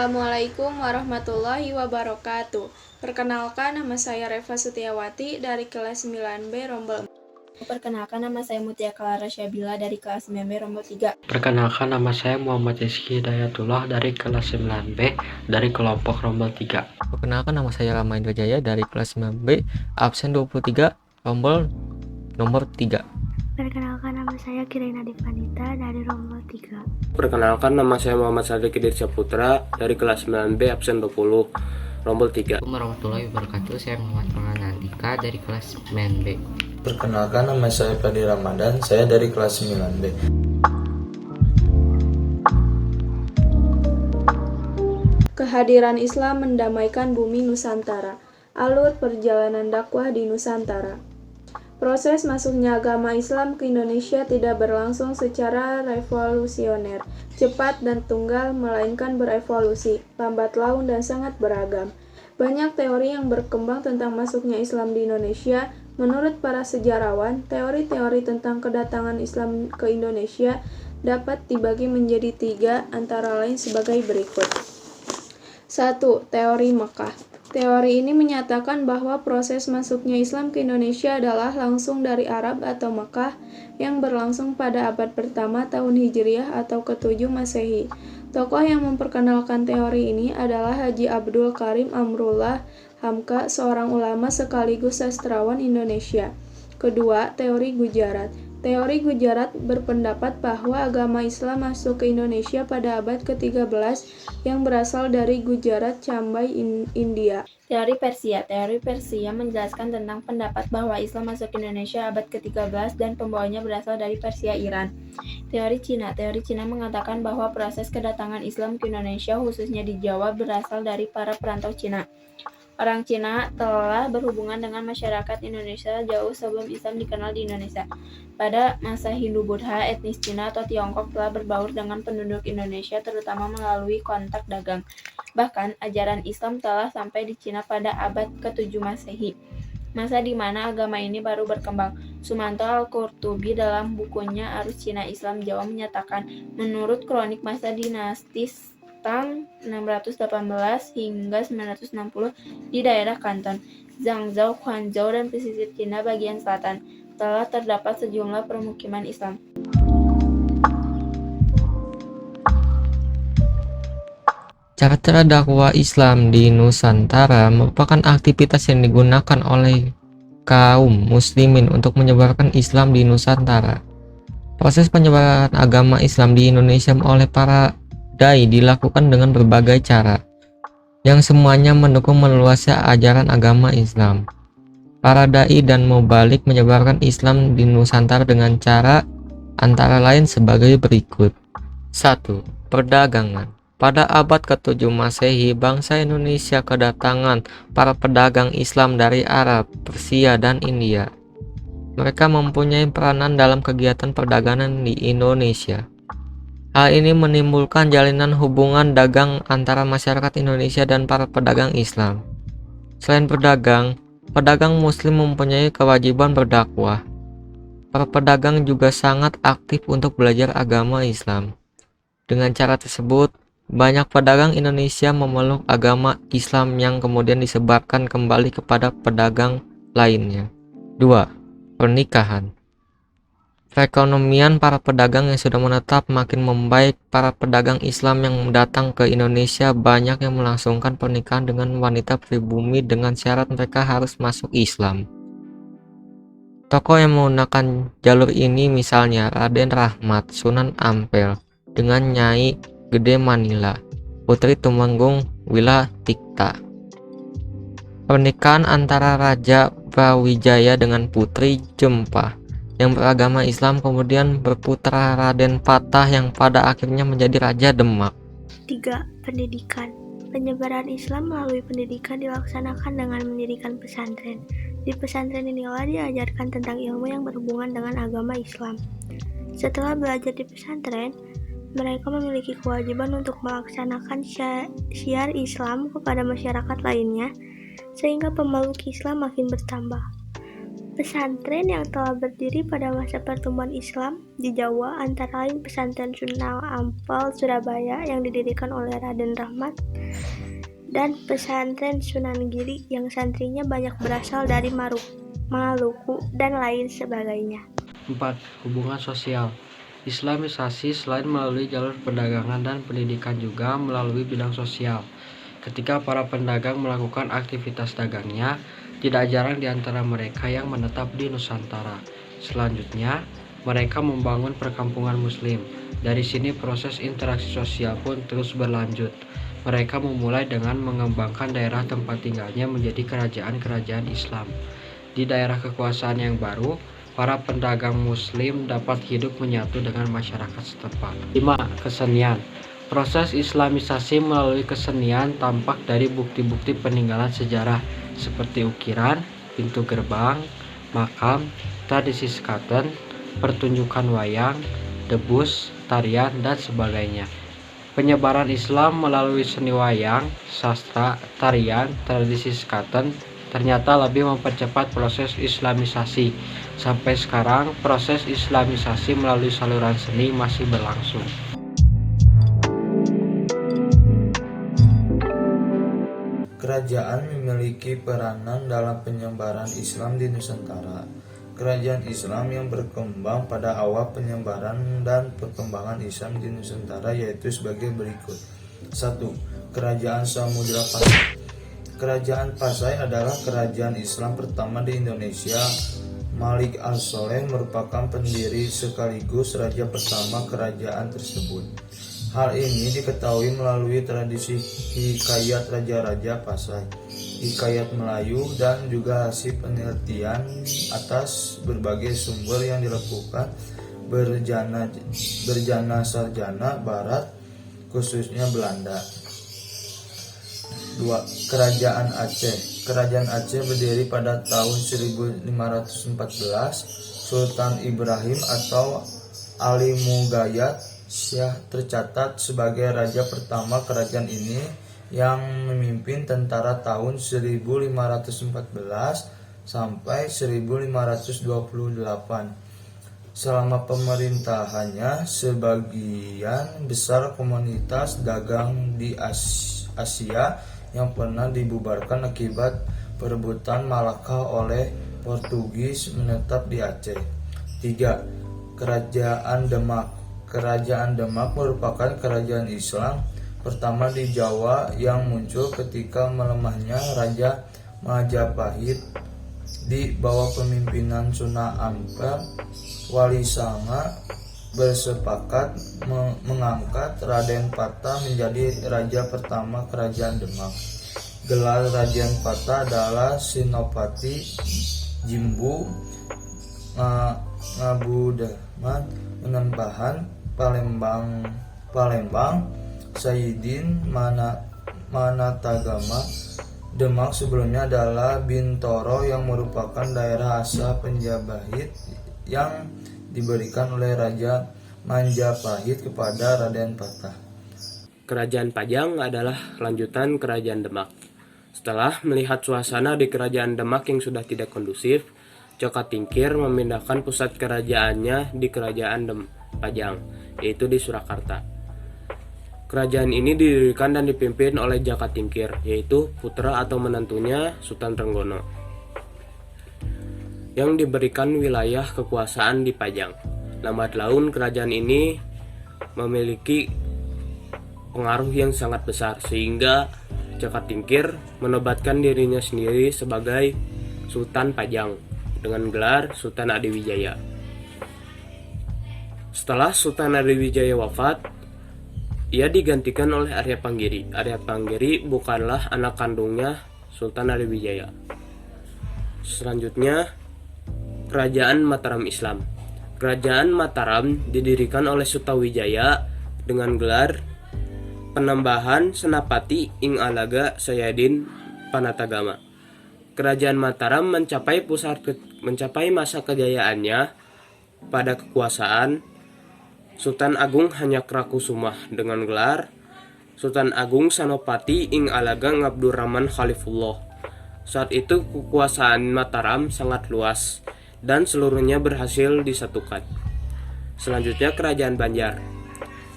Assalamualaikum warahmatullahi wabarakatuh. Perkenalkan, nama saya Reva Setiawati dari kelas 9B Rombel. Perkenalkan, nama saya Mutia Clara Syabila dari kelas 9B Rombel 3. Perkenalkan, nama saya Muhammad Rizky Hidayatullah dari kelas 9B dari kelompok Rombel 3. Perkenalkan, nama saya Rama Indrajaya dari kelas 9B absen 23 Rombel nomor 3. Perkenalkan, nama saya Kirina Divanita dari Rombel 3. Perkenalkan, nama saya Muhammad Sadiq Dirsyah Putra dari kelas 9B absen 20 Rombel 3. Assalamualaikum warahmatullahi wabarakatuh. Saya Muhammad Farhan Andika dari kelas 9B. Perkenalkan, nama saya Fadi Ramadan, saya dari kelas 9B. Kehadiran Islam mendamaikan bumi Nusantara. Alur perjalanan dakwah di Nusantara. Proses masuknya agama Islam ke Indonesia tidak berlangsung secara revolusioner, cepat dan tunggal, melainkan berevolusi, lambat laun dan sangat beragam. Banyak teori yang berkembang tentang masuknya Islam di Indonesia. Menurut para sejarawan, teori-teori tentang kedatangan Islam ke Indonesia dapat dibagi menjadi 3, antara lain sebagai berikut. 1. Teori Mekah. Teori ini menyatakan bahwa proses masuknya Islam ke Indonesia adalah langsung dari Arab atau Mekah yang berlangsung pada abad pertama tahun Hijriah atau ke-7 Masehi. Tokoh yang memperkenalkan teori ini adalah Haji Abdul Karim Amrullah Hamka, seorang ulama sekaligus sastrawan Indonesia. Kedua, teori Gujarat. Teori Gujarat berpendapat bahwa agama Islam masuk ke Indonesia pada abad ke-13 yang berasal dari Gujarat, Cambai, India. Teori Persia. Teori Persia menjelaskan tentang pendapat bahwa Islam masuk ke Indonesia abad ke-13 dan pembawanya berasal dari Persia, Iran. Teori Cina. Teori Cina mengatakan bahwa proses kedatangan Islam ke Indonesia, khususnya di Jawa, berasal dari para perantau Cina. Orang Cina telah berhubungan dengan masyarakat Indonesia jauh sebelum Islam dikenal di Indonesia. Pada masa Hindu-Buddha, etnis Cina atau Tiongkok telah berbaur dengan penduduk Indonesia terutama melalui kontak dagang. Bahkan, ajaran Islam telah sampai di Cina pada abad ke-7 Masehi, masa di mana agama ini baru berkembang. Sumanto Al-Qurtubi dalam bukunya Arus Cina Islam Jawa menyatakan, menurut kronik masa dinastis Tang 618 hingga 960 di daerah Kanton, Zhangzhou, Quanzhou, dan pesisir Cina bagian selatan telah terdapat sejumlah permukiman Islam. Cara-cara dakwah Islam di Nusantara merupakan aktivitas yang digunakan oleh kaum muslimin untuk menyebarkan Islam di Nusantara. Proses penyebaran agama Islam di Indonesia oleh para dai dilakukan dengan berbagai cara, yang semuanya mendukung meluasnya ajaran agama Islam. Para dai dan mubalik menyebarkan Islam di Nusantara dengan cara antara lain sebagai berikut. 1. Perdagangan. Pada abad ke-7 Masehi, bangsa Indonesia kedatangan para pedagang Islam dari Arab, Persia, dan India. Mereka mempunyai peranan dalam kegiatan perdagangan di Indonesia. Hal ini menimbulkan jalinan hubungan dagang antara masyarakat Indonesia dan para pedagang Islam. Selain berdagang, pedagang muslim mempunyai kewajiban berdakwah. Para pedagang juga sangat aktif untuk belajar agama Islam. Dengan cara tersebut, banyak pedagang Indonesia memeluk agama Islam yang kemudian disebarkan kembali kepada pedagang lainnya. 2. Pernikahan. Perekonomian para pedagang yang sudah menetap makin membaik. Para pedagang Islam yang datang ke Indonesia banyak yang melangsungkan pernikahan dengan wanita pribumi dengan syarat mereka harus masuk Islam. Tokoh yang menggunakan jalur ini misalnya Raden Rahmat Sunan Ampel dengan Nyai Gede Manila, Putri Tumenggung Wila Tikta. Pernikahan antara Raja Brawijaya dengan Putri Jempah yang beragama Islam kemudian berputra Raden Patah yang pada akhirnya menjadi Raja Demak. 3. Pendidikan. Penyebaran Islam melalui pendidikan dilaksanakan dengan mendirikan pesantren. Di pesantren inilah diajarkan tentang ilmu yang berhubungan dengan agama Islam. Setelah belajar di pesantren, mereka memiliki kewajiban untuk melaksanakan syiar Islam kepada masyarakat lainnya, sehingga pemeluk Islam makin bertambah. Pesantren yang telah berdiri pada masa pertumbuhan Islam di Jawa antara lain Pesantren Sunan Ampel Surabaya yang didirikan oleh Raden Rahmat dan Pesantren Sunan Giri yang santrinya banyak berasal dari Maluku dan lain sebagainya. 4. Hubungan sosial. Islamisasi selain melalui jalur perdagangan dan pendidikan juga melalui bidang sosial. Ketika para pedagang melakukan aktivitas dagangnya, tidak jarang di antara mereka yang menetap di Nusantara. Selanjutnya, mereka membangun perkampungan Muslim. Dari sini proses interaksi sosial pun terus berlanjut. Mereka memulai dengan mengembangkan daerah tempat tinggalnya menjadi kerajaan-kerajaan Islam. Di daerah kekuasaan yang baru, para pedagang Muslim dapat hidup menyatu dengan masyarakat setempat. 5. Kesenian. Proses Islamisasi melalui kesenian tampak dari bukti-bukti peninggalan sejarah seperti ukiran, pintu gerbang, makam, tradisi sekaten, pertunjukan wayang, debus, tarian, dan sebagainya. Penyebaran Islam melalui seni wayang, sastra, tarian, tradisi sekaten ternyata lebih mempercepat proses Islamisasi. Sampai sekarang, proses Islamisasi melalui saluran seni masih berlangsung. Kerajaan memiliki peranan dalam penyebaran Islam di Nusantara. Kerajaan Islam yang berkembang pada awal penyebaran dan perkembangan Islam di Nusantara yaitu sebagai berikut. 1. Kerajaan Samudra Pasai. Kerajaan Pasai adalah kerajaan Islam pertama di Indonesia. Malik al-Soleh merupakan pendiri sekaligus raja pertama kerajaan tersebut. Hal ini diketahui melalui tradisi hikayat raja-raja Pasai, hikayat Melayu, dan juga hasil penelitian atas berbagai sumber yang dilakukan berjana sarjana Barat, khususnya Belanda. 2. Kerajaan Aceh. Kerajaan Aceh berdiri pada tahun 1514. Sultan Ibrahim atau Ali Mugayat Syah tercatat sebagai raja pertama kerajaan ini yang memimpin tentara tahun 1514 sampai 1528. Selama pemerintahannya, sebagian besar komunitas dagang di Asia yang pernah dibubarkan akibat perebutan Malaka oleh Portugis menetap di Aceh. 3. Kerajaan Demak. Kerajaan Demak merupakan kerajaan Islam pertama di Jawa yang muncul ketika melemahnya Raja Majapahit. Di bawah pemimpinan Sunan Ampel, Wali Sanga bersepakat mengangkat Raden Patah menjadi raja pertama kerajaan Demak. Gelar Raden Patah adalah Sinopati Jimbu Ngabudaman Menembahan Palembang Sayyidin Manatagama. Demak sebelumnya adalah Bintoro yang merupakan daerah asal Penjabahit yang diberikan oleh Raja Majapahit kepada Raden Patah. Kerajaan Pajang adalah lanjutan Kerajaan Demak. Setelah melihat suasana di Kerajaan Demak yang sudah tidak kondusif, Jaka Tingkir memindahkan pusat kerajaannya di Kerajaan Pajang, yaitu di Surakarta. Kerajaan ini didirikan dan dipimpin oleh Jaka Tingkir, yaitu putra atau menantunya Sultan Trenggono, yang diberikan wilayah kekuasaan di Pajang. Lambat laun kerajaan ini memiliki pengaruh yang sangat besar, sehingga Jaka Tingkir menobatkan dirinya sendiri sebagai Sultan Pajang dengan gelar Sultan Adiwijaya. Setelah Sultan Adiwijaya wafat, ia digantikan oleh Arya Panggiri. Arya Panggiri bukanlah anak kandungnya Sultan Adiwijaya. Selanjutnya, Kerajaan Mataram Islam. Kerajaan Mataram didirikan oleh Sutawijaya dengan gelar Penambahan Senapati ing Alaga Sayadin Panatagama. Kerajaan Mataram mencapai masa kejayaannya pada kekuasaan Sultan Agung Hanyakarakusumah dengan gelar Sultan Agung Sanopati ing Alaga Ngabdurrahman Khalifullah. Saat itu kekuasaan Mataram sangat luas dan seluruhnya berhasil disatukan. Selanjutnya Kerajaan Banjar.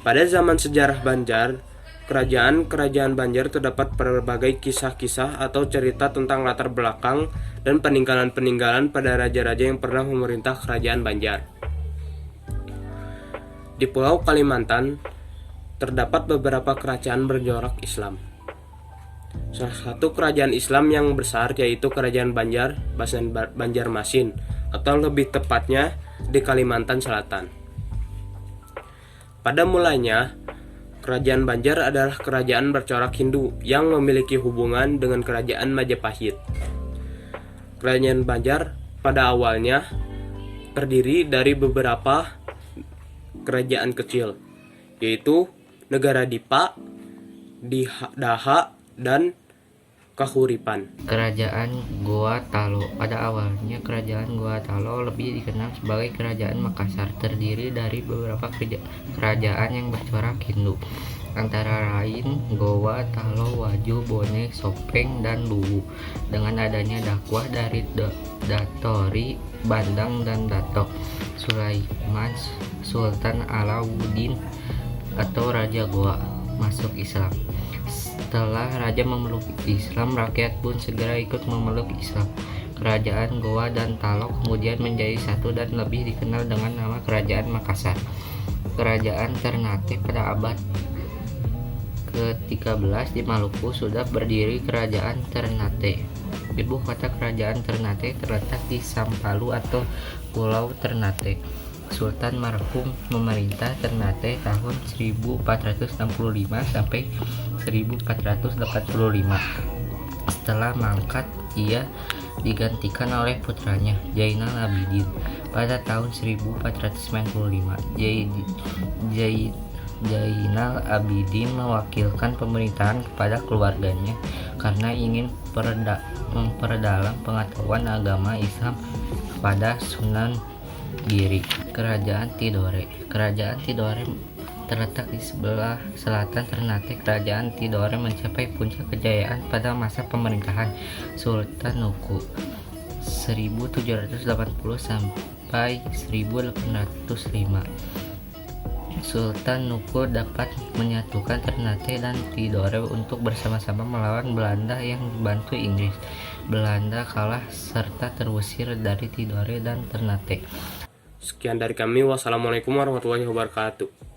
Pada zaman sejarah Banjar, kerajaan Banjar terdapat berbagai kisah-kisah atau cerita tentang latar belakang dan peninggalan-peninggalan pada raja-raja yang pernah memerintah Kerajaan Banjar. Di Pulau Kalimantan, terdapat beberapa kerajaan bercorak Islam. Salah satu kerajaan Islam yang besar yaitu Kerajaan Banjarmasin, atau lebih tepatnya di Kalimantan Selatan. Pada mulanya, Kerajaan Banjar adalah kerajaan bercorak Hindu yang memiliki hubungan dengan Kerajaan Majapahit. Kerajaan Banjar pada awalnya terdiri dari beberapa kerajaan kecil, yaitu Negara Dipa, Daha, dan Kahuripan. Kerajaan Goa Talo. Pada awalnya kerajaan Goa Talo lebih dikenal sebagai Kerajaan Makassar, terdiri dari beberapa kerajaan yang bercorak Hindu, antara lain Goa, Talo, Waju, Bone, Sopeng, dan Luwu. Dengan adanya dakwah dari Datori, Bandang, dan Datok Sulaiman, Sultan Alauddin atau Raja Goa masuk Islam. Setelah raja memeluk Islam, rakyat pun segera ikut memeluk Islam. Kerajaan Goa dan Talo kemudian menjadi satu dan lebih dikenal dengan nama Kerajaan Makassar. Kerajaan Ternate. Pada abad ke-13 di Maluku sudah berdiri Kerajaan Ternate. Ibu kota Kerajaan Ternate terletak di Sampalu atau Pulau Ternate. Sultan marhum memerintah Ternate tahun 1465 sampai 1485. Setelah mangkat, ia digantikan oleh putranya Zainal Abidin pada tahun 1495. Zainal Abidin mewakilkan pemerintahan kepada keluarganya karena ingin memperdalam pengetahuan agama Islam kepada Sunan Giri. Kerajaan Tidore. Kerajaan Tidore terletak di sebelah selatan Ternate. Kerajaan Tidore mencapai puncak kejayaan pada masa pemerintahan Sultan Nuku 1780 sampai 1805. Sultan Nuku dapat menyatukan Ternate dan Tidore untuk bersama-sama melawan Belanda yang dibantu Inggris. Belanda kalah serta terusir dari Tidore dan Ternate. Sekian dari kami. Wassalamualaikum warahmatullahi wabarakatuh.